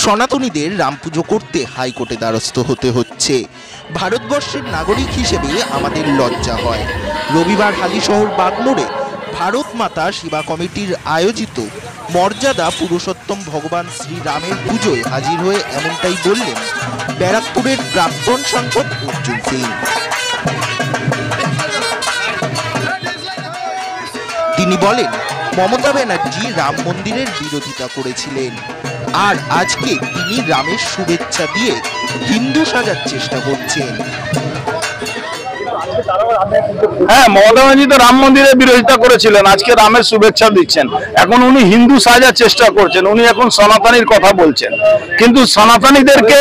সনাতনীদের রাম পুজো করতে হাইকোর্টে দ্বারস্থ হতে হচ্ছে। ভারতবর্ষের নাগরিক হিসেবে আমাদের লজ্জা হয়। রবিবার হালিশহর বাগমোড়ে ভারত মাতা সেবা কমিটির আয়োজিত মর্যাদা পুরুষোত্তম ভগবান শ্রীরামের পুজোয় হাজির হয়ে এমনটাই বললেন ব্যারাকপুরের প্রাক্তন সাংসদ অর্জুন সিং। তিনি বলেন, মমতা ব্যানার্জি রাম মন্দিরের বিরোধিতা করেছিলেন, আর আজকে তিনি রামের শুভেচ্ছা দিয়ে হিন্দু সাজার চেষ্টা করছেন। হ্যাঁ, মমতা ব্যানার্জি তো রাম মন্দিরের বিরোধিতা করেছিলেন, আজকে রামের শুভেচ্ছা দিচ্ছেন। এখন উনি হিন্দু সাজার চেষ্টা করছেন, উনি এখন সনাতনীর কথা বলছেন। কিন্তু সনাতনীদেরকে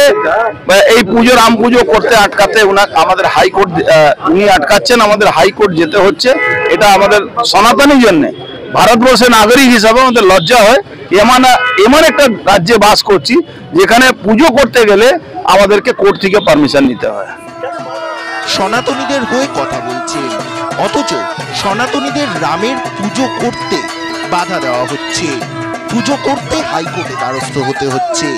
এই পুজো রাম পুজো করতে আটকাতে আমাদের হাইকোর্ট উনি আটকাচ্ছেন, আমাদের হাইকোর্ট যেতে হচ্ছে। এটা আমাদের সনাতনীর জন্য, ভারতবর্ষের নাগরিক হিসাবে আমাদের লজ্জা হয়। এমন একটা রাজ্যে বাস করছি যেখানে পুজো করতে গেলে আমাদেরকে কোর্ট থেকে পারমিশন নিতে হয়। সনাতনীদের হয়ে কথা বলছেন, অথচ সনাতনীদের রামের পুজো করতে বাধা দেওয়া হচ্ছে। পুজো করতে হাইকোর্টে দ্বারস্থ হতে হচ্ছে,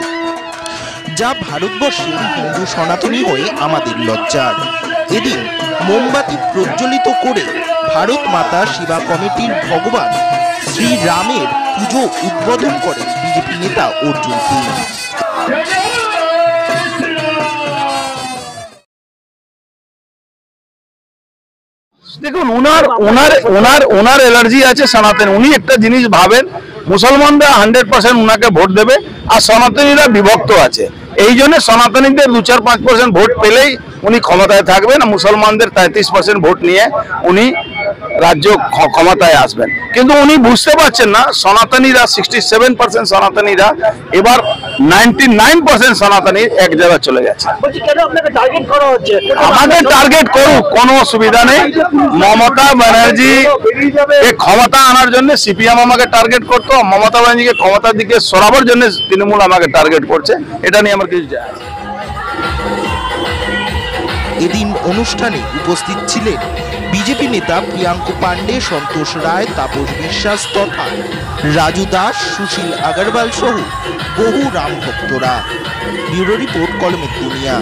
যা ভারতবর্ষের হিন্দু সনাতনী হয়ে আমাদের লজ্জার। এদিন মোমবাতি প্রজ্বলিত করে ভারত মাতা সেবা কমিটির ভগবান শ্রীরামের পুজো উদ্বোধন করেন বিজেপি নেতা অর্জুন সিং। দেখুন, ওনার এলার্জি আছে সনাতন। উনি একটা জিনিস ভাবেন, মুসলমানরা 100% উনাকে ভোট দেবে, আর সনাতনীরা বিভক্ত আছে। এই জন্য সনাতনীদের 2-4-5% ভোট পেলেই উনি ক্ষমতায় থাকবেন, মুসলমানদের 33% ভোট নিয়ে উনি রাজ্য ক্ষমতায় আসবেন। কিন্তু উনি বুঝতে পারছেন না, সনাতনীরা 67% সনাতনীরা এবার 99% সনাতনী এক জায়গায় চলে গেছে। আমাদের টার্গেট করুক, কোনো অসুবিধা নেই। মমতা ব্যানার্জি ক্ষমতা আনার জন্য সিপিএম আমাকে টার্গেট করতো, মমতা ব্যানার্জিকে ক্ষমতার দিকে সরাবার জন্য তৃণমূল আমাকে টার্গেট করছে। এটা নিয়ে আমার কিছু যায়। এদিন অনুষ্ঠানে উপস্থিত ছিলেন বিজেপি নেতা প্রিয়াঙ্কু পান্ডে, সন্তোষ রায়, তাপস বিশ্বাস তথা রাজু দাস, সুশীল আগরওয়াল সহ বহু রাম ভক্তরা। ব্যুরো রিপোর্ট, কলমের দুনিয়া।